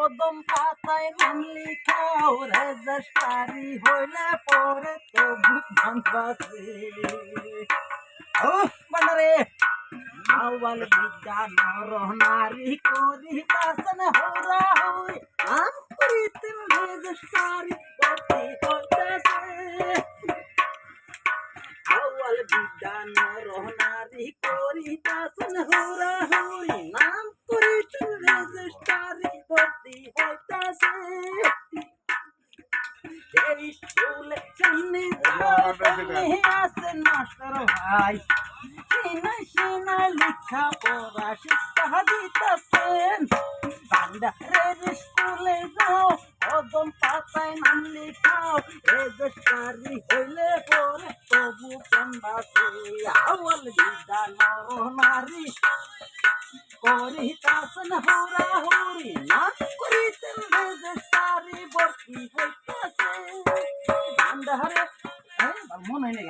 কদম পাতায় নাম লিখাও রেজিস্ট্রারি হইলে পরে তবু ভাঙবাসে ও বান্দারে আওয়াল বিদ্যা নর নারী করি বাসন হরা হই আম করিতে রেজিস্ট্রারি করতে করতেছে আওয়াল বিদ্যা নর নারী করি বাসন হরা হই নাম করিতে রেজিস্ট্রারি করতে করতেছে এই স্কুলে চিনি আছে মাস্টার ভাই সিনা লিখা পড়া শিক্ষা দিতেছেন বান্দারের স্কুলে যাও কদম পাতায় নাম লিখাও রেজিস্ট্রারি হইলে পরে তবু কেন্দাছে আওয়াল বিদ্যা নর নারী করিতাছেন হুরা হুরি নাম করিতেন রেজিস্ট্রারি ভর্তি হইতাছে বান্দারে মনে নেই